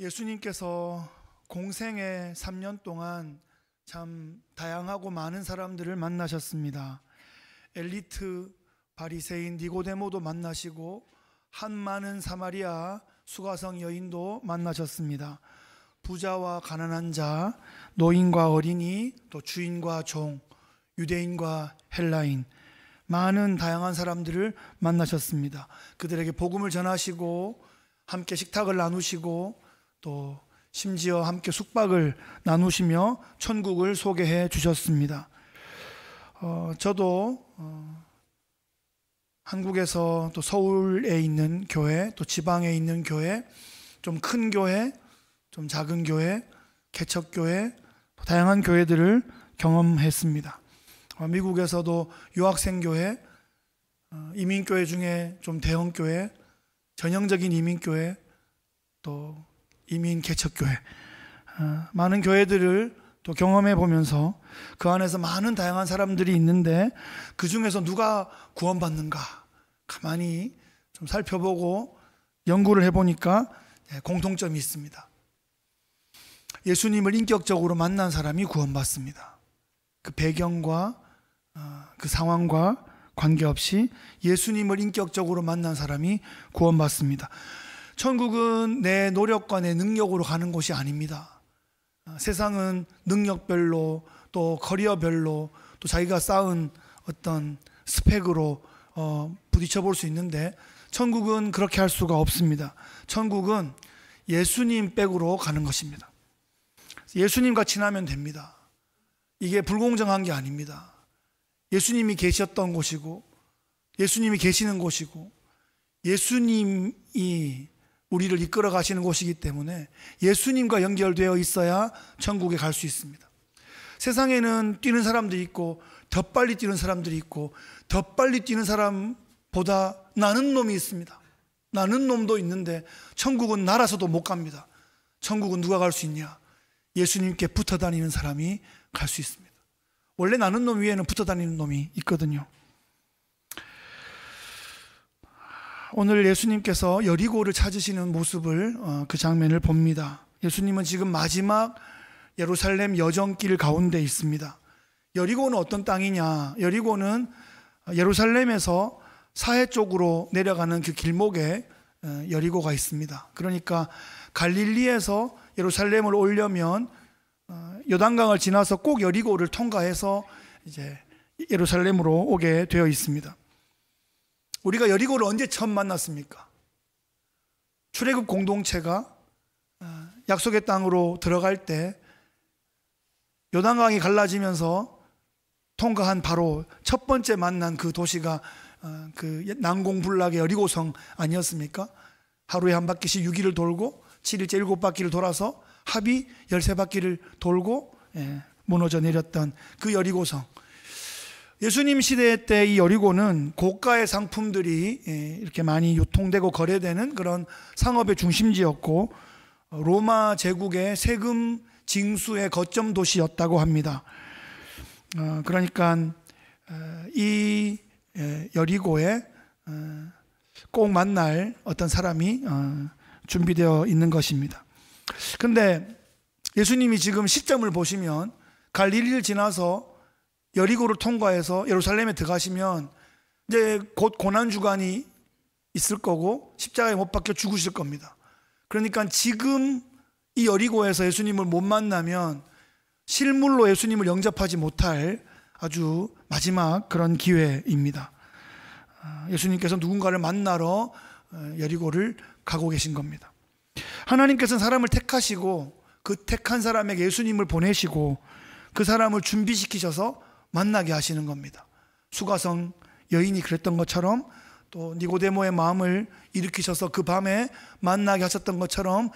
예수님께서 공생애 3년 동안 참 다양하고 많은 사람들을 만나셨습니다. 엘리트 바리새인 니고데모도 만나시고 한 많은 사마리아 수가성 여인도 만나셨습니다. 부자와 가난한 자, 노인과 어린이, 또 주인과 종, 유대인과 헬라인, 많은 다양한 사람들을 만나셨습니다. 그들에게 복음을 전하시고 함께 식탁을 나누시고 또 심지어 함께 숙박을 나누시며 천국을 소개해 주셨습니다. 저도 한국에서 또 서울에 있는 교회, 또 지방에 있는 교회, 좀 큰 교회, 좀 작은 교회, 개척교회, 다양한 교회들을 경험했습니다. 미국에서도 유학생교회, 이민교회 중에 좀 대형교회, 전형적인 이민교회, 또 이민 개척교회, 많은 교회들을 또 경험해 보면서 그 안에서 많은 다양한 사람들이 있는데 그 중에서 누가 구원받는가 가만히 좀 살펴보고 연구를 해보니까 공통점이 있습니다. 예수님을 인격적으로 만난 사람이 구원받습니다. 그 배경과 그 상황과 관계없이 예수님을 인격적으로 만난 사람이 구원받습니다. 천국은 내 노력과 내 능력으로 가는 곳이 아닙니다. 세상은 능력별로 또 커리어별로 또 자기가 쌓은 어떤 스펙으로 부딪혀 볼 수 있는데 천국은 그렇게 할 수가 없습니다. 천국은 예수님 백으로 가는 것입니다. 예수님과 친하면 됩니다. 이게 불공정한 게 아닙니다. 예수님이 계셨던 곳이고 예수님이 계시는 곳이고 예수님이 우리를 이끌어 가시는 곳이기 때문에 예수님과 연결되어 있어야 천국에 갈 수 있습니다. 세상에는 뛰는 사람들이 있고 더 빨리 뛰는 사람들이 있고 더 빨리 뛰는 사람보다 나는 놈이 있습니다. 나는 놈도 있는데 천국은 날아서도 못 갑니다. 천국은 누가 갈 수 있냐? 예수님께 붙어 다니는 사람이 갈 수 있습니다. 원래 나는 놈 위에는 붙어 다니는 놈이 있거든요. 오늘 예수님께서 여리고를 찾으시는 모습을 그 장면을 봅니다. 예수님은 지금 마지막 예루살렘 여정길 가운데 있습니다. 여리고는 어떤 땅이냐? 여리고는 예루살렘에서 사해 쪽으로 내려가는 그 길목에 여리고가 있습니다. 그러니까 갈릴리에서 예루살렘을 오려면 요단강을 지나서 꼭 여리고를 통과해서 이제 예루살렘으로 오게 되어 있습니다. 우리가 여리고를 언제 처음 만났습니까? 출애굽 공동체가 약속의 땅으로 들어갈 때 요단강이 갈라지면서 통과한 바로 첫 번째 만난 그 도시가 그 난공불락의 여리고성 아니었습니까? 하루에 한 바퀴씩 6일을 돌고 7일째 7바퀴를 돌아서 합이 13바퀴를 돌고 무너져 내렸던 그 여리고성. 예수님 시대 때 이 여리고는 고가의 상품들이 이렇게 많이 유통되고 거래되는 그런 상업의 중심지였고 로마 제국의 세금 징수의 거점 도시였다고 합니다. 그러니까 이 여리고에 꼭 만날 어떤 사람이 준비되어 있는 것입니다. 그런데 예수님이 지금 시점을 보시면 갈릴리를 지나서 여리고를 통과해서 예루살렘에 들어가시면 이제 곧 고난주간이 있을 거고 십자가에 못 박혀 죽으실 겁니다. 그러니까 지금 이 여리고에서 예수님을 못 만나면 실물로 예수님을 영접하지 못할 아주 마지막 그런 기회입니다. 예수님께서 누군가를 만나러 여리고를 가고 계신 겁니다. 하나님께서는 사람을 택하시고 그 택한 사람에게 예수님을 보내시고 그 사람을 준비시키셔서 만나게 하시는 겁니다. 수가성 여인이 그랬던 것처럼 또 니고데모의 마음을 일으키셔서 그 밤에 만나게 하셨던 것처럼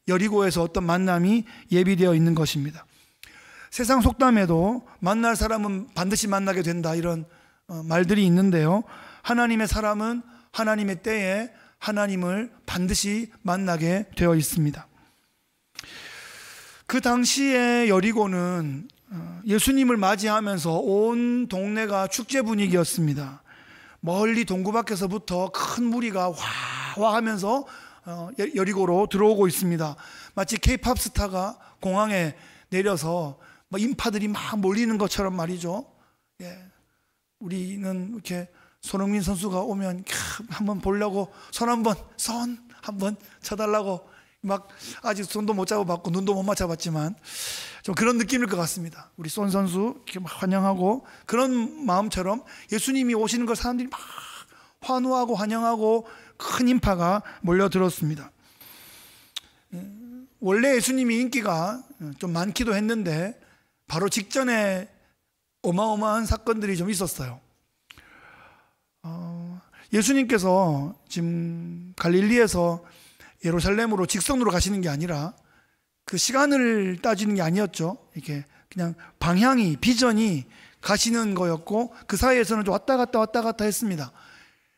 여리고에서 어떤 만남이 예비되어 있는 것입니다. 세상 속담에도 만날 사람은 반드시 만나게 된다 이런 말들이 있는데요. 하나님의 사람은 하나님의 때에 하나님을 반드시 만나게 되어 있습니다. 그 당시에 여리고는 예수님을 맞이하면서 온 동네가 축제 분위기였습니다. 멀리 동구 밖에서부터 큰 무리가 와 하면서 여리고로 들어오고 있습니다. 마치 K-팝 스타가 공항에 내려서 인파들이 막 몰리는 것처럼 말이죠. 우리는 이렇게 손흥민 선수가 오면 한번 보려고 손 한번 쳐달라고 막 아직 손도 못 잡아봤고 눈도 못 맞춰봤지만 좀 그런 느낌일 것 같습니다. 우리 손 선수 이렇게 막 환영하고 그런 마음처럼 예수님이 오시는 걸 사람들이 막 환호하고 환영하고 큰 인파가 몰려들었습니다. 원래 예수님이 인기가 좀 많기도 했는데 바로 직전에 어마어마한 사건들이 좀 있었어요. 예수님께서 지금 갈릴리에서 예루살렘으로 직선으로 가시는 게 아니라 그 시간을 따지는 게 아니었죠. 이렇게 그냥 방향이, 비전이 가시는 거였고 그 사이에서는 좀 왔다 갔다 했습니다.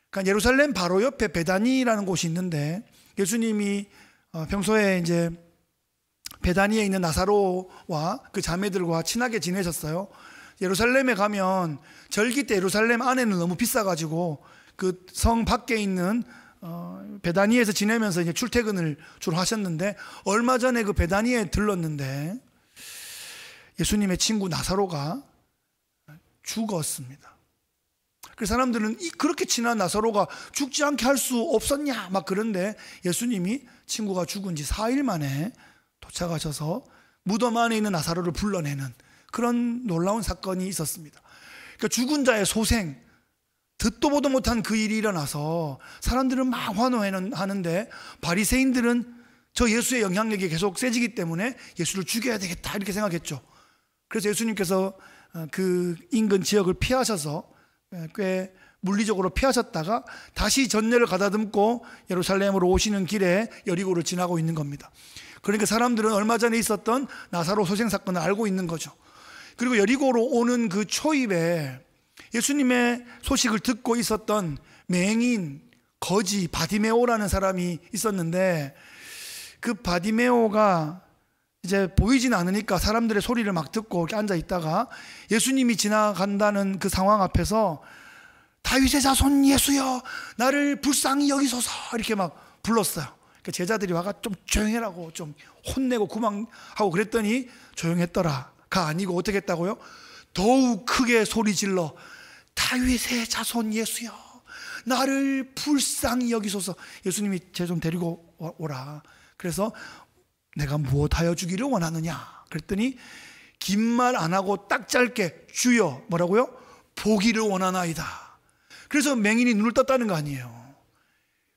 그러니까 예루살렘 바로 옆에 베다니라는 곳이 있는데 예수님이 평소에 이제 베다니에 있는 나사로와 그 자매들과 친하게 지내셨어요. 예루살렘에 가면 절기 때 예루살렘 안에는 너무 비싸가지고 그 성 밖에 있는 베다니에서 지내면서 이제 출퇴근을 주로 하셨는데 얼마 전에 그 베다니에 들렀는데 예수님의 친구 나사로가 죽었습니다. 그래서 사람들은 그렇게 친한 나사로가 죽지 않게 할 수 없었냐 막 그런데 예수님이 친구가 죽은 지 4일 만에 도착하셔서 무덤 안에 있는 나사로를 불러내는 그런 놀라운 사건이 있었습니다. 그러니까 죽은 자의 소생, 듣도 보도 못한 그 일이 일어나서 사람들은 막 환호하는데 바리새인들은 저 예수의 영향력이 계속 세지기 때문에 예수를 죽여야 되겠다 이렇게 생각했죠. 그래서 예수님께서 그 인근 지역을 피하셔서 꽤 물리적으로 피하셨다가 다시 전례를 가다듬고 예루살렘으로 오시는 길에 여리고를 지나고 있는 겁니다. 그러니까 사람들은 얼마 전에 있었던 나사로 소생 사건을 알고 있는 거죠. 그리고 여리고로 오는 그 초입에 예수님의 소식을 듣고 있었던 맹인, 거지 바디메오라는 사람이 있었는데 그 바디메오가 이제 보이진 않으니까 사람들의 소리를 막 듣고 이렇게 앉아 있다가 예수님이 지나간다는 그 상황 앞에서 다윗의 자손 예수여 나를 불쌍히 여기소서 이렇게 막 불렀어요. 그러니까 제자들이 와가 좀 조용해라고 좀 혼내고 구망하고 그랬더니 조용했더라가 아니고 어떻게 했다고요? 더욱 크게 소리 질러 다윗의 자손 예수여 나를 불쌍히 여기소서. 예수님이 쟤 좀 데리고 오라. 그래서 내가 무엇하여 주기를 원하느냐 그랬더니 긴 말 안 하고 딱 짧게 주여 뭐라고요? 보기를 원하나이다. 그래서 맹인이 눈을 떴다는 거 아니에요.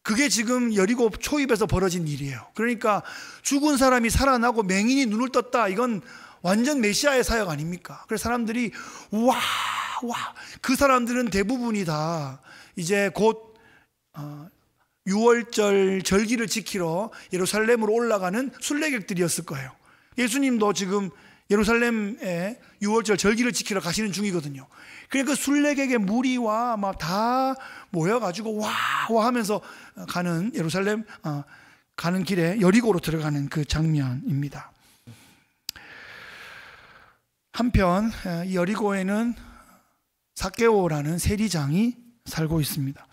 그게 지금 여리고 초입에서 벌어진 일이에요. 그러니까 죽은 사람이 살아나고 맹인이 눈을 떴다. 이건 완전 메시아의 사역 아닙니까? 그래서 사람들이 와 그 사람들은 대부분이 다 이제 곧 6월절 절기를 지키러 예루살렘으로 올라가는 순례객들이었을 거예요. 예수님도 지금 예루살렘에 6월절 절기를 지키러 가시는 중이거든요. 그러니까 그 순례객의 무리와 막 다 모여가지고 와 하면서 가는 예루살렘 가는 길에 여리고로 들어가는 그 장면입니다. 한편 이 여리고에는 삭개오라는 세리장이 살고 있습니다.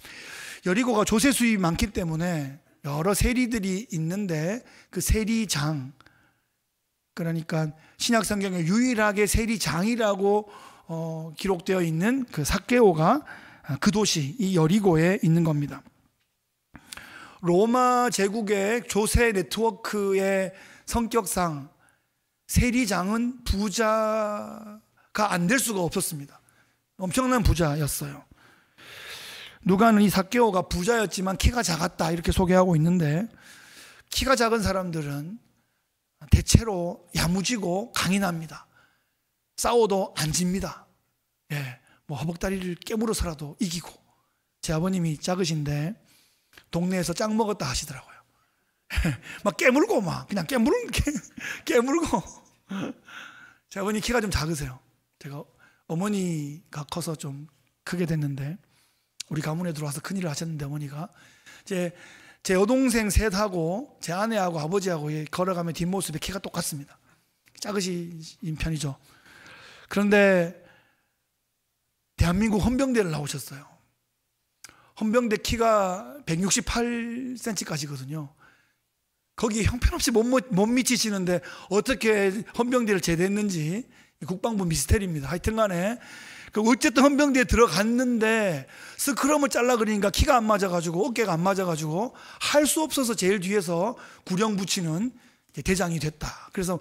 여리고가 조세 수입이 많기 때문에 여러 세리들이 있는데 그 세리장, 그러니까 신약 성경에 유일하게 세리장이라고 기록되어 있는 그 삭개오가 그 도시 이 여리고에 있는 겁니다. 로마 제국의 조세 네트워크의 성격상 세리장은 부자가 안 될 수가 없었습니다. 엄청난 부자였어요. 누가는 이 삭개오가 부자였지만 키가 작았다 이렇게 소개하고 있는데 키가 작은 사람들은 대체로 야무지고 강인합니다. 싸워도 안 집니다. 뭐 허벅다리를 깨물어서라도 이기고. 제 아버님이 작으신데 동네에서 짝 먹었다 하시더라고요. 막 깨물고 막 그냥 깨물고. 제 아버님 키가 좀 작으세요. 제가 어머니가 커서 좀 크게 됐는데 우리 가문에 들어와서 큰일을 하셨는데 어머니가 제 여동생 셋하고 제 아내하고 아버지하고 걸어가면 뒷모습에 키가 똑같습니다. 작으신 편이죠. 그런데 대한민국 헌병대를 나오셨어요. 헌병대 키가 168cm까지거든요. 거기 형편없이 못 미치시는데 어떻게 헌병대를 제대했는지 국방부 미스테리입니다. 하여튼 간에 어쨌든 헌병대에 들어갔는데 스크럼을 잘라 그러니까 키가 안 맞아가지고 어깨가 안 맞아가지고 할 수 없어서 제일 뒤에서 구령 붙이는 대장이 됐다. 그래서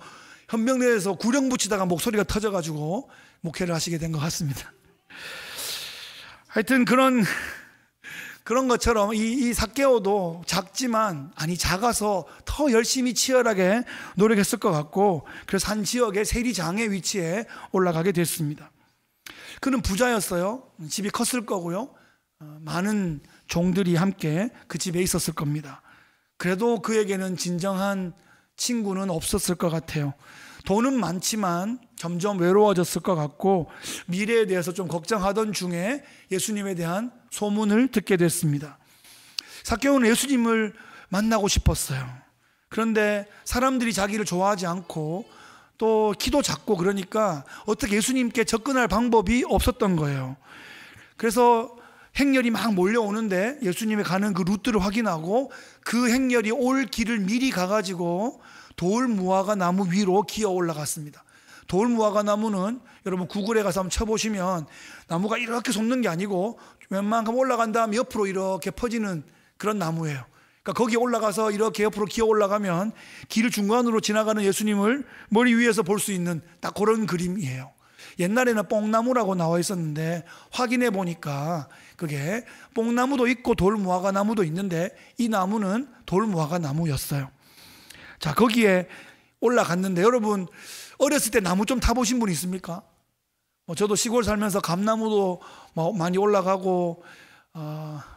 헌병대에서 구령 붙이다가 목소리가 터져가지고 목회를 하시게 된 것 같습니다. 하여튼 그런 것처럼 이 삭개오도 작지만, 작아서 더 열심히 치열하게 노력했을 것 같고, 그래서 한 지역의 세리장의 위치에 올라가게 됐습니다. 그는 부자였어요. 집이 컸을 거고요. 많은 종들이 함께 그 집에 있었을 겁니다. 그래도 그에게는 진정한 친구는 없었을 것 같아요. 돈은 많지만 점점 외로워졌을 것 같고, 미래에 대해서 좀 걱정하던 중에 예수님에 대한 소문을 듣게 됐습니다. 삭개오는 예수님을 만나고 싶었어요. 그런데 사람들이 자기를 좋아하지 않고 또 키도 작고 그러니까 어떻게 예수님께 접근할 방법이 없었던 거예요. 그래서 행렬이 막 몰려오는데 예수님이 가는 그 루트를 확인하고 그 행렬이 올 길을 미리 가가지고 돌무화과 나무 위로 기어 올라갔습니다. 돌무화과 나무는 여러분 구글에 가서 한번 쳐보시면 나무가 이렇게 솟는 게 아니고 웬만큼 올라간 다음에 옆으로 이렇게 퍼지는 그런 나무예요. 그러니까 거기에 올라가서 이렇게 옆으로 기어 올라가면 길 중간으로 지나가는 예수님을 머리 위에서 볼 수 있는 딱 그런 그림이에요. 옛날에는 뽕나무라고 나와 있었는데 확인해 보니까 그게 뽕나무도 있고 돌무화과 나무도 있는데 이 나무는 돌무화과 나무였어요. 자, 거기에 올라갔는데 여러분 어렸을 때 나무 좀 타보신 분 있습니까? 저도 시골 살면서 감나무도 많이 올라가고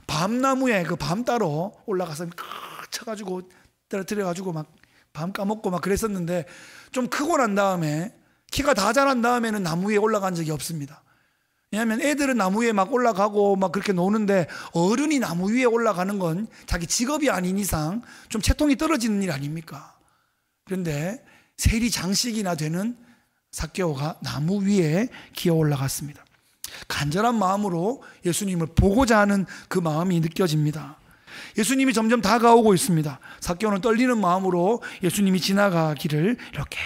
밤나무에 그 밤 따러 올라가서 쳐가지고 떨어뜨려가지고 막 밤 까먹고 막 그랬었는데 좀 크고 난 다음에 키가 다 자란 다음에는 나무 위에 올라간 적이 없습니다. 왜냐하면 애들은 나무 위에 막 올라가고 막 그렇게 노는데 어른이 나무 위에 올라가는 건 자기 직업이 아닌 이상 좀 채통이 떨어지는 일 아닙니까? 그런데 세리 장식이나 되는 삭개오가 나무 위에 기어 올라갔습니다. 간절한 마음으로 예수님을 보고자 하는 그 마음이 느껴집니다. 예수님이 점점 다가오고 있습니다. 삭개오는 떨리는 마음으로 예수님이 지나가기를 이렇게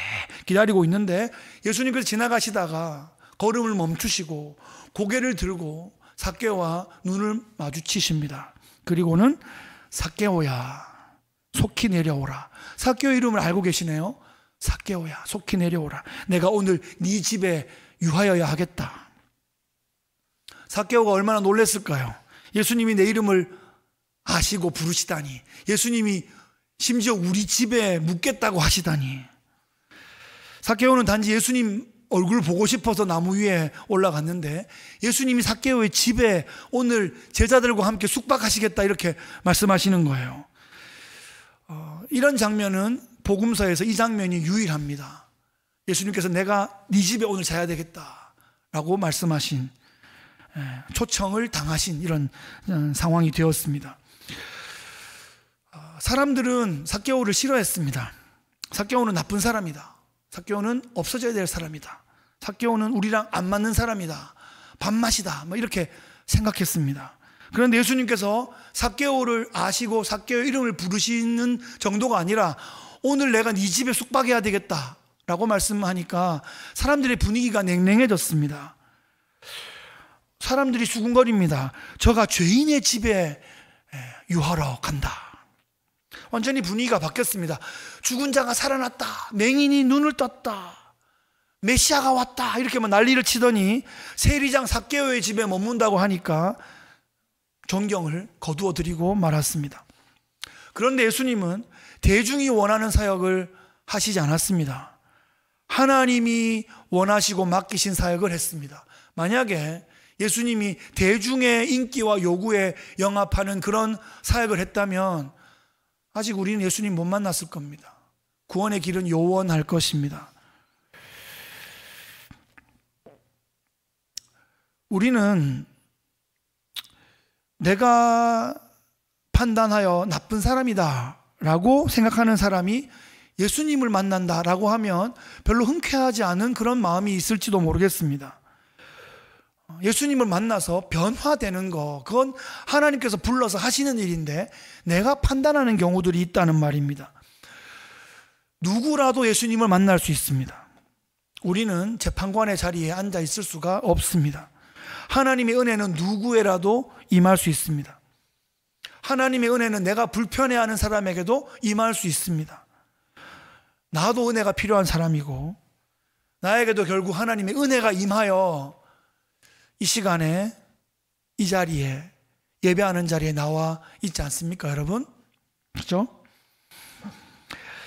기다리고 있는데 예수님께서 지나가시다가 걸음을 멈추시고 고개를 들고 삭개오와 눈을 마주치십니다. 그리고는 삭개오야 속히 내려오라. 삭개오 이름을 알고 계시네요. 삭개오야 속히 내려오라. 내가 오늘 네 집에 유하여야 하겠다. 삭개오가 얼마나 놀랐을까요? 예수님이 내 이름을 아시고 부르시다니, 예수님이 심지어 우리 집에 묵겠다고 하시다니. 삭개오는 단지 예수님 얼굴 보고 싶어서 나무 위에 올라갔는데 예수님이 삭개오의 집에 오늘 제자들과 함께 숙박하시겠다 이렇게 말씀하시는 거예요. 이런 장면은 복음서에서 이 장면이 유일합니다. 예수님께서 내가 네 집에 오늘 자야 되겠다라고 말씀하신, 초청을 당하신 이런 상황이 되었습니다. 사람들은 삭개오를 싫어했습니다. 삭개오는 나쁜 사람이다. 삭개오는 없어져야 될 사람이다. 삭개오는 우리랑 안 맞는 사람이다. 밥맛이다. 이렇게 생각했습니다. 그런데 예수님께서 삭개오를 아시고 삭개오 이름을 부르시는 정도가 아니라 오늘 내가 네 집에 숙박해야 되겠다라고 말씀하니까 사람들의 분위기가 냉랭해졌습니다. 사람들이 수군거립니다. 저가 죄인의 집에 유하러 간다. 완전히 분위기가 바뀌었습니다. 죽은 자가 살아났다. 맹인이 눈을 떴다. 메시아가 왔다. 이렇게만 난리를 치더니 세리장 삭개오의 집에 머문다고 하니까 존경을 거두어 드리고 말았습니다. 그런데 예수님은 대중이 원하는 사역을 하시지 않았습니다. 하나님이 원하시고 맡기신 사역을 했습니다. 만약에 예수님이 대중의 인기와 요구에 영합하는 그런 사역을 했다면 아직 우리는 예수님 못 만났을 겁니다. 구원의 길은 요원할 것입니다. 우리는 내가 판단하여 나쁜 사람이다 라고 생각하는 사람이 예수님을 만난다라고 하면 별로 흔쾌하지 않은 그런 마음이 있을지도 모르겠습니다. 예수님을 만나서 변화되는 거, 그건 하나님께서 불러서 하시는 일인데 내가 판단하는 경우들이 있다는 말입니다. 누구라도 예수님을 만날 수 있습니다. 우리는 재판관의 자리에 앉아 있을 수가 없습니다. 하나님의 은혜는 누구에라도 임할 수 있습니다. 하나님의 은혜는 내가 불편해하는 사람에게도 임할 수 있습니다. 나도 은혜가 필요한 사람이고 나에게도 결국 하나님의 은혜가 임하여 이 시간에 이 자리에 예배하는 자리에 나와 있지 않습니까, 여러분? 그렇죠?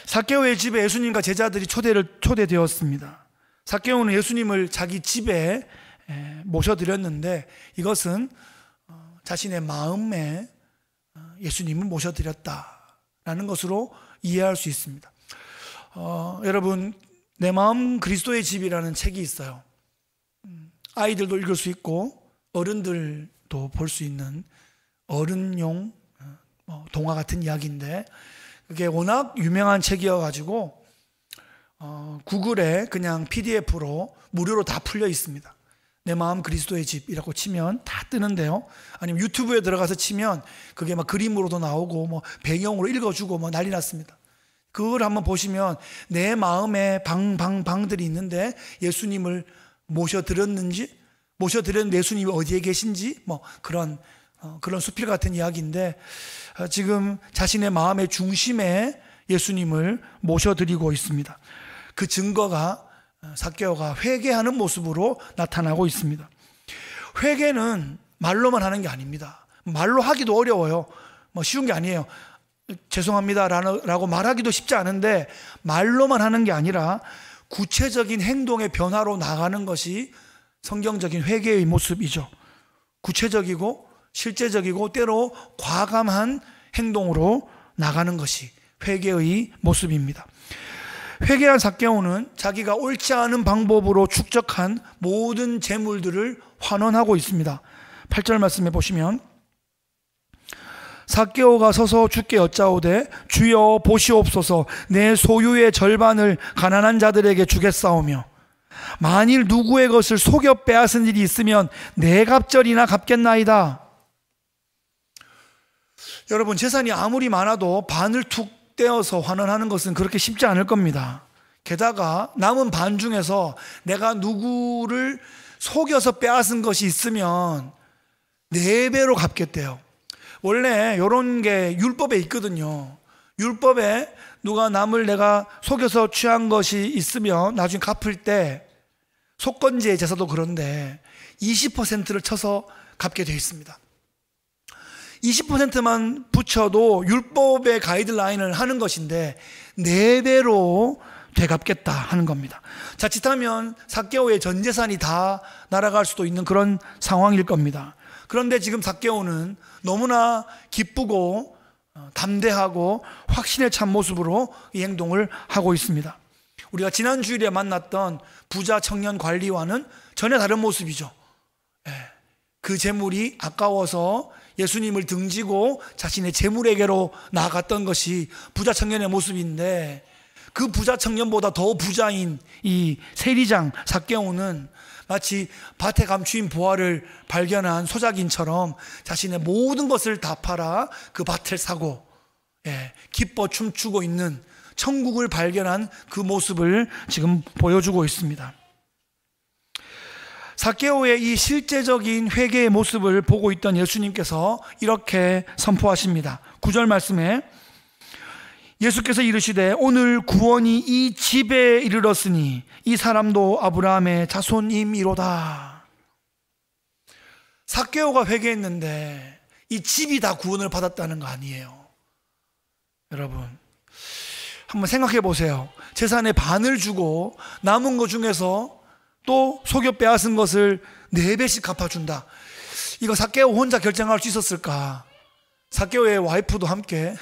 삭개오의 집에 예수님과 제자들이 초대되었습니다. 삭개오는 예수님을 자기 집에 모셔드렸는데 이것은 자신의 마음에 예수님을 모셔드렸다라는 것으로 이해할 수 있습니다. 여러분, 내 마음 그리스도의 집이라는 책이 있어요. 아이들도 읽을 수 있고 어른들도 볼 수 있는 어른용 동화 같은 이야기인데 그게 워낙 유명한 책이어가지고 구글에 그냥 PDF로 무료로 다 풀려 있습니다. 내 마음 그리스도의 집이라고 치면 다 뜨는데요. 아니면 유튜브에 들어가서 치면 그게 막 그림으로도 나오고 뭐 배경으로 읽어주고 뭐 난리 났습니다. 그걸 한번 보시면 내 마음에 방들이 있는데 예수님을 모셔드렸는지, 모셔드렸는데 예수님이 어디에 계신지 뭐 그런 수필 같은 이야기인데 지금 자신의 마음의 중심에 예수님을 모셔드리고 있습니다. 그 증거가 삭개오가 회개하는 모습으로 나타나고 있습니다. 회개는 말로만 하는 게 아닙니다. 말로 하기도 어려워요. 뭐 쉬운 게 아니에요. 죄송합니다 라고 말하기도 쉽지 않은데 말로만 하는 게 아니라 구체적인 행동의 변화로 나가는 것이 성경적인 회개의 모습이죠. 구체적이고 실제적이고 때로 과감한 행동으로 나가는 것이 회개의 모습입니다. 회개한 삭개오는 자기가 옳지 않은 방법으로 축적한 모든 재물들을 환원하고 있습니다. 8절 말씀해 보시면 삭개오가 서서 주께 여짜오되 주여 보시옵소서 내 소유의 절반을 가난한 자들에게 주겠사오며 만일 누구의 것을 속여 빼앗은 일이 있으면 네 갑절이나 갚겠나이다. 여러분, 재산이 아무리 많아도 반을 툭 떼어서 환원하는 것은 그렇게 쉽지 않을 겁니다. 게다가 남은 반 중에서 내가 누구를 속여서 빼앗은 것이 있으면 4배로 갚겠대요. 원래 이런 게 율법에 있거든요. 율법에 누가 남을 내가 속여서 취한 것이 있으면 나중에 갚을 때 속건제의 제사도 그런데 20%를 쳐서 갚게 되어 있습니다. 20%만 붙여도 율법의 가이드라인을 하는 것인데 4배로 되갚겠다 하는 겁니다. 자칫하면 삭개오의 전 재산이 다 날아갈 수도 있는 그런 상황일 겁니다. 그런데 지금 삭개오는 너무나 기쁘고 담대하고 확신에 찬 모습으로 이 행동을 하고 있습니다. 우리가 지난 주일에 만났던 부자 청년 관리와는 전혀 다른 모습이죠. 그 재물이 아까워서 예수님을 등지고 자신의 재물에게로 나아갔던 것이 부자 청년의 모습인데 그 부자 청년보다 더 부자인 이 세리장 삭개오는 마치 밭에 감추인 보화를 발견한 소작인처럼 자신의 모든 것을 다 팔아 그 밭을 사고 기뻐 춤추고 있는 천국을 발견한 그 모습을 지금 보여주고 있습니다. 삭개오의 이 실제적인 회개의 모습을 보고 있던 예수님께서 이렇게 선포하십니다. 9절 말씀에 예수께서 이르시되 오늘 구원이 이 집에 이르렀으니 이 사람도 아브라함의 자손임이로다. 삭개오가 회개했는데 이 집이 다 구원을 받았다는 거 아니에요. 여러분, 한번 생각해 보세요. 재산의 반을 주고 남은 것 중에서 또 속여 빼앗은 것을 4배씩 갚아준다. 이거 삭개오 혼자 결정할 수 있었을까? 삭개오의 와이프도 함께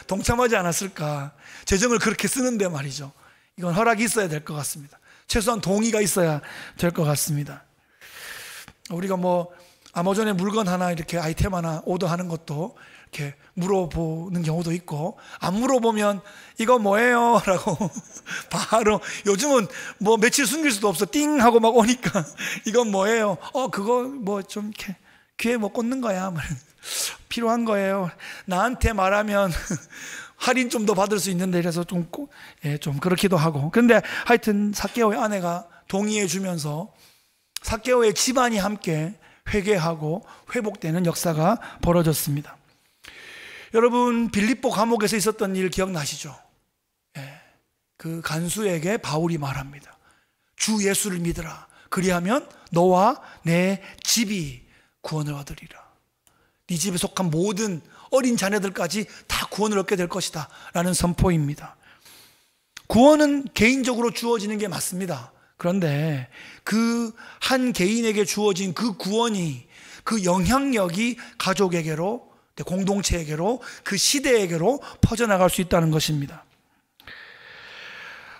동참하지 않았을까? 재정을 그렇게 쓰는데 말이죠. 이건 허락이 있어야 될 것 같습니다. 최소한 동의가 있어야 될 것 같습니다. 우리가 뭐 아마존에 물건 하나 이렇게 아이템 하나 오더하는 것도 이렇게 물어보는 경우도 있고 안 물어보면 이거 뭐예요? 라고 바로 요즘은 뭐 며칠 숨길 수도 없어. 띵 하고 막 오니까 이건 뭐예요? 그거 뭐 좀 이렇게 귀에 뭐 꽂는 거야. 필요한 거예요. 나한테 말하면 할인 좀 더 받을 수 있는데 이래서 좀 그렇기도 하고. 그런데 하여튼 삭개오의 아내가 동의해 주면서 삭개오의 집안이 함께 회개하고 회복되는 역사가 벌어졌습니다. 여러분, 빌립보 감옥에서 있었던 일 기억나시죠? 그 간수에게 바울이 말합니다. 주 예수를 믿으라. 그리하면 너와 내 집이 구원을 얻으리라. 네 집에 속한 모든 어린 자녀들까지 다 구원을 얻게 될 것이다 라는 선포입니다. 구원은 개인적으로 주어지는 게 맞습니다. 그런데 그 한 개인에게 주어진 그 구원이, 그 영향력이 가족에게로, 공동체에게로, 그 시대에게로 퍼져나갈 수 있다는 것입니다.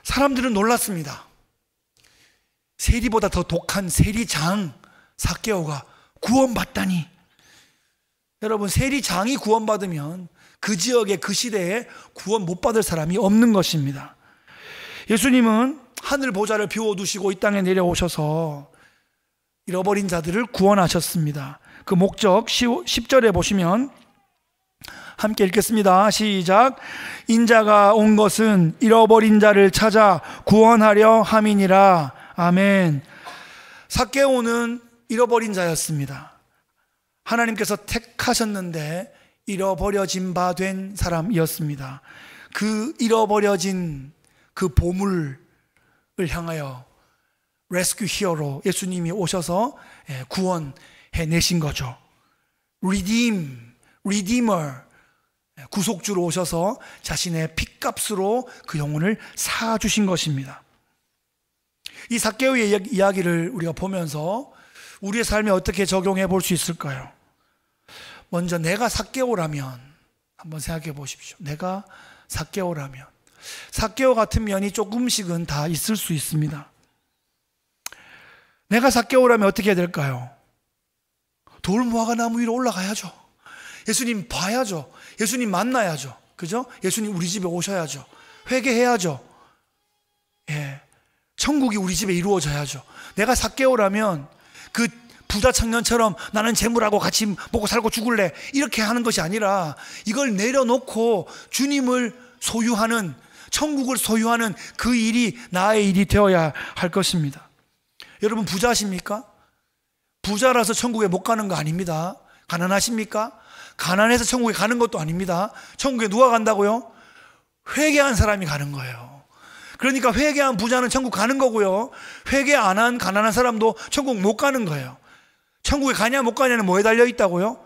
사람들은 놀랐습니다. 세리보다 더 독한 세리장 삭개오가 구원받다니. 여러분, 세리장이 구원받으면 그 지역에, 그 시대에 구원 못 받을 사람이 없는 것입니다. 예수님은 하늘 보좌를 비워두시고 이 땅에 내려오셔서 잃어버린 자들을 구원하셨습니다. 그 목적 10절에 보시면 함께 읽겠습니다. 시작. 인자가 온 것은 잃어버린 자를 찾아 구원하려 함이니라. 아멘. 삭개오는 잃어버린 자였습니다. 하나님께서 택하셨는데 잃어버려진 바 된 사람이었습니다. 그 잃어버려진 그 보물을 향하여 레스큐 히어로 예수님이 오셔서 구원해 내신 거죠. 리디머, 구속주로 오셔서 자신의 핏값으로 그 영혼을 사주신 것입니다. 이 삭개오의 이야기를 우리가 보면서 우리의 삶에 어떻게 적용해 볼 수 있을까요? 먼저 내가 삭개오라면 한번 생각해 보십시오. 내가 삭개오라면, 삭개오 같은 면이 조금씩은 다 있을 수 있습니다. 내가 삭개오라면 어떻게 해야 될까요? 돌무화과 나무 위로 올라가야죠. 예수님 봐야죠. 예수님 만나야죠. 그죠? 예수님 우리 집에 오셔야죠. 회개해야죠. 천국이 우리 집에 이루어져야죠. 내가 삭개오라면 그 부자 청년처럼 나는 재물하고 같이 먹고 살고 죽을래 이렇게 하는 것이 아니라 이걸 내려놓고 주님을 소유하는, 천국을 소유하는 그 일이 나의 일이 되어야 할 것입니다. 여러분, 부자십니까? 부자라서 천국에 못 가는 거 아닙니다. 가난하십니까? 가난해서 천국에 가는 것도 아닙니다. 천국에 누가 간다고요? 회개한 사람이 가는 거예요. 그러니까 회개한 부자는 천국 가는 거고요, 회개 안 한 가난한 사람도 천국 못 가는 거예요. 천국에 가냐 못 가냐는 뭐에 달려 있다고요?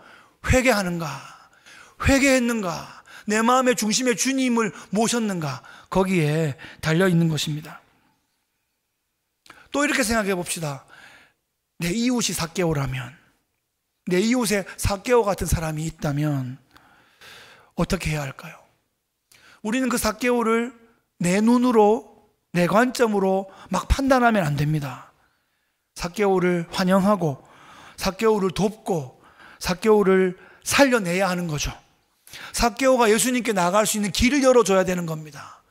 회개하는가, 회개했는가, 내 마음의 중심에 주님을 모셨는가, 거기에 달려 있는 것입니다. 또 이렇게 생각해 봅시다. 내 이웃이 삭개오라면, 내 이웃에 삭개오 같은 사람이 있다면 어떻게 해야 할까요? 우리는 그 삭개오를 내 눈으로, 내 관점으로 막 판단하면 안 됩니다. 삭개오를 환영하고 삭개오를 돕고 삭개오를 살려내야 하는 거죠. 삭개오가 예수님께 나갈 수 있는 길을 열어줘야 되는 겁니다.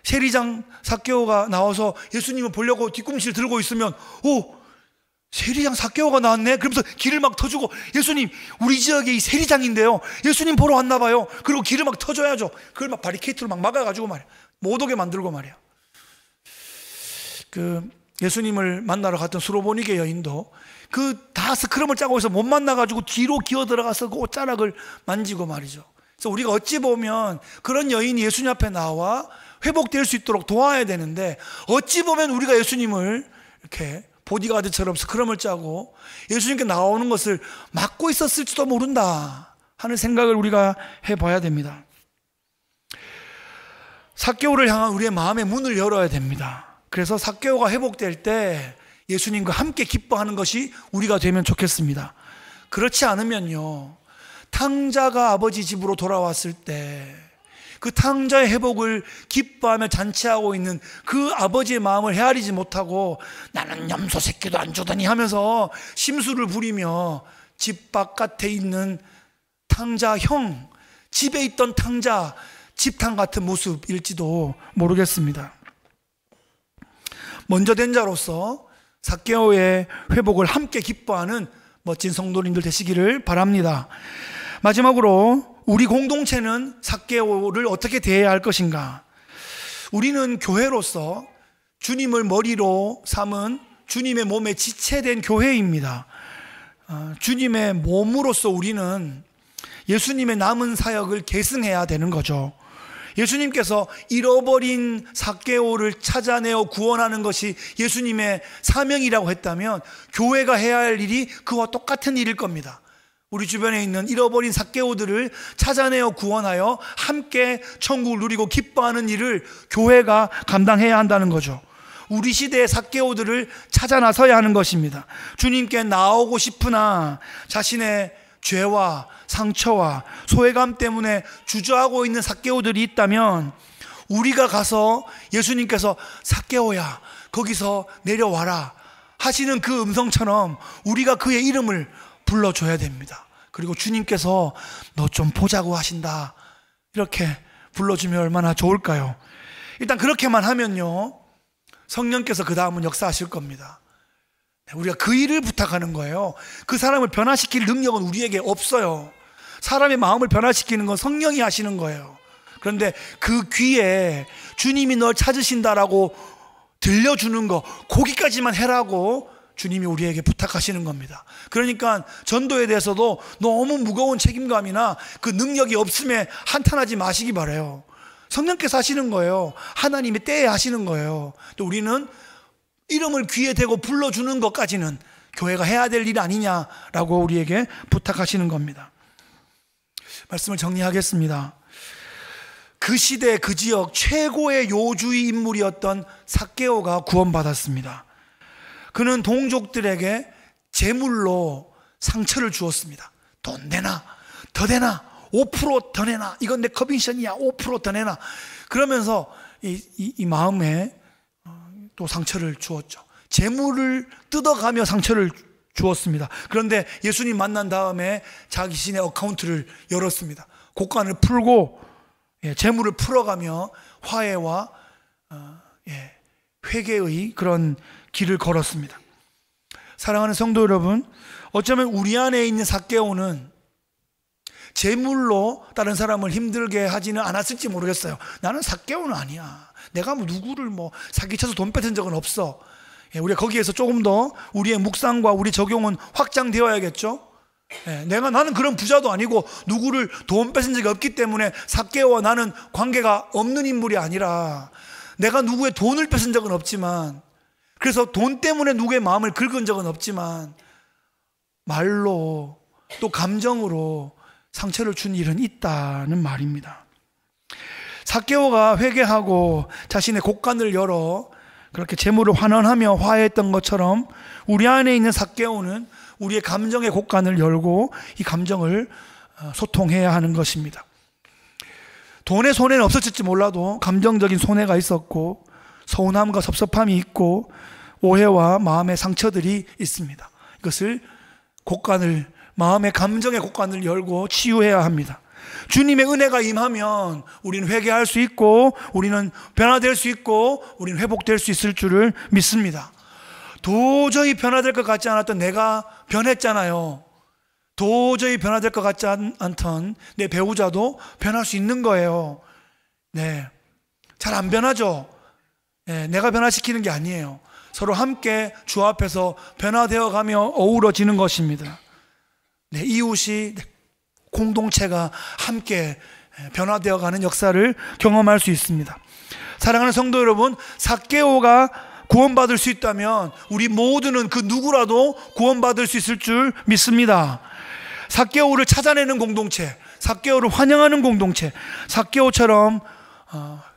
세리장 삭개오가 나와서 예수님을 보려고 뒤꿈치를 들고 있으면, 오, 세리장 삭개오가 나왔네? 그러면서 길을 막 터주고, 예수님 우리 지역에 이 세리장인데요, 예수님 보러 왔나 봐요. 그리고 길을 막 터줘야죠. 그걸 막 바리케이트로 막 막아가지고 말이야, 못 오게 만들고 말이야. 그 예수님을 만나러 갔던 수로보니게 여인도 그 다 스크럼을 짜고 있어 못 만나가지고 뒤로 기어 들어가서 그 옷자락을 만지고 말이죠. 그래서 우리가 어찌 보면 그런 여인이 예수님 앞에 나와 회복될 수 있도록 도와야 되는데, 어찌 보면 우리가 예수님을 이렇게 보디가드처럼 스크럼을 짜고 예수님께 나오는 것을 막고 있었을지도 모른다 하는 생각을 우리가 해봐야 됩니다. 삭개오를 향한 우리의 마음의 문을 열어야 됩니다. 그래서 삭개오가 회복될 때 예수님과 함께 기뻐하는 것이 우리가 되면 좋겠습니다. 그렇지 않으면요, 탕자가 아버지 집으로 돌아왔을 때 그 탕자의 회복을 기뻐하며 잔치하고 있는 그 아버지의 마음을 헤아리지 못하고 나는 염소 새끼도 안 주더니 하면서 심술을 부리며 집 바깥에 있는 탕자 형, 집에 있던 탕자 집탕 같은 모습일지도 모르겠습니다. 먼저 된 자로서 삭개오의 회복을 함께 기뻐하는 멋진 성도님들 되시기를 바랍니다. 마지막으로 우리 공동체는 삭개오를 어떻게 대해야 할 것인가? 우리는 교회로서 주님을 머리로 삼은 주님의 몸에 지체된 교회입니다. 주님의 몸으로서 우리는 예수님의 남은 사역을 계승해야 되는 거죠. 예수님께서 잃어버린 삭개오를 찾아내어 구원하는 것이 예수님의 사명이라고 했다면 교회가 해야 할 일이 그와 똑같은 일일 겁니다. 우리 주변에 있는 잃어버린 삭개오들을 찾아내어 구원하여 함께 천국을 누리고 기뻐하는 일을 교회가 감당해야 한다는 거죠. 우리 시대의 삭개오들을 찾아 나서야 하는 것입니다. 주님께 나오고 싶으나 자신의 죄와 상처와 소외감 때문에 주저하고 있는 삭개오들이 있다면 우리가 가서 예수님께서 삭개오야 거기서 내려와라 하시는 그 음성처럼 우리가 그의 이름을 불러줘야 됩니다. 그리고 주님께서 너 좀 보자고 하신다 이렇게 불러주면 얼마나 좋을까요? 일단 그렇게만 하면요 성령께서 그 다음은 역사하실 겁니다. 우리가 그 일을 부탁하는 거예요. 그 사람을 변화시킬 능력은 우리에게 없어요. 사람의 마음을 변화시키는 건 성령이 하시는 거예요. 그런데 그 귀에 주님이 널 찾으신다라고 들려주는 거 거기까지만 해라고 주님이 우리에게 부탁하시는 겁니다. 그러니까 전도에 대해서도 너무 무거운 책임감이나 그 능력이 없음에 한탄하지 마시기 바라요. 성령께서 하시는 거예요. 하나님의 때에 하시는 거예요. 또 우리는 이름을 귀에 대고 불러주는 것까지는 교회가 해야 될 일 아니냐라고 우리에게 부탁하시는 겁니다. 말씀을 정리하겠습니다. 그 시대 그 지역 최고의 요주의 인물이었던 삭개오가 구원받았습니다. 그는 동족들에게 제물로 상처를 주었습니다. 돈 내놔, 더 내놔, 5% 더 내놔, 이건 내 커미션이야, 5% 더 내놔. 그러면서 이 마음에 또 상처를 주었죠. 재물을 뜯어가며 상처를 주었습니다. 그런데 예수님 만난 다음에 자신의 어카운트를 열었습니다. 곡간을 풀고 재물을 풀어가며 화해와 회개의 그런 길을 걸었습니다. 사랑하는 성도 여러분, 어쩌면 우리 안에 있는 삭개오는 재물로 다른 사람을 힘들게 하지는 않았을지 모르겠어요. 나는 삭개오는 아니야. 내가 누구를 사기쳐서 돈 뺏은 적은 없어. 우리가 거기에서 조금 더 우리의 묵상과 우리 적용은 확장되어야겠죠. 나는 그런 부자도 아니고 누구를 돈 뺏은 적이 없기 때문에 삭개오와 나는 관계가 없는 인물이 아니라 내가 누구의 돈을 뺏은 적은 없지만 그래서 돈 때문에 누구의 마음을 긁은 적은 없지만 말로 또 감정으로 상처를 준 일은 있다는 말입니다. 삭개오가 회개하고 자신의 곡간을 열어 그렇게 재물을 환원하며 화해했던 것처럼 우리 안에 있는 삭개오는 우리의 감정의 곡간을 열고 이 감정을 소통해야 하는 것입니다. 돈의 손해는 없었을지 몰라도 감정적인 손해가 있었고 서운함과 섭섭함이 있고 오해와 마음의 상처들이 있습니다. 이것을 마음의 감정의 곡간을 열고 치유해야 합니다. 주님의 은혜가 임하면 우리는 회개할 수 있고 우리는 변화될 수 있고 우리는 회복될 수 있을 줄을 믿습니다. 도저히 변화될 것 같지 않았던 내가 변했잖아요. 도저히 변화될 것 같지 않던 내 배우자도 변할 수 있는 거예요. 잘 안 변하죠. 내가 변화시키는 게 아니에요. 서로 함께 주 앞에서 변화되어 가며 어우러지는 것입니다. 이웃이 공동체가 함께 변화되어 가는 역사를 경험할 수 있습니다. 사랑하는 성도 여러분, 삭개오가 구원받을 수 있다면 우리 모두는 그 누구라도 구원받을 수 있을 줄 믿습니다. 삭개오를 찾아내는 공동체, 삭개오를 환영하는 공동체, 삭개오처럼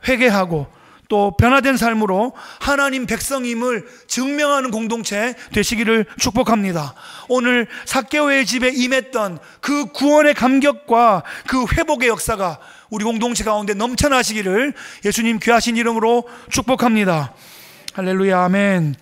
회개하고 또 변화된 삶으로 하나님 백성임을 증명하는 공동체 되시기를 축복합니다. 오늘 삭개오의 집에 임했던 그 구원의 감격과 그 회복의 역사가 우리 공동체 가운데 넘쳐나시기를 예수님 귀하신 이름으로 축복합니다. 할렐루야, 아멘.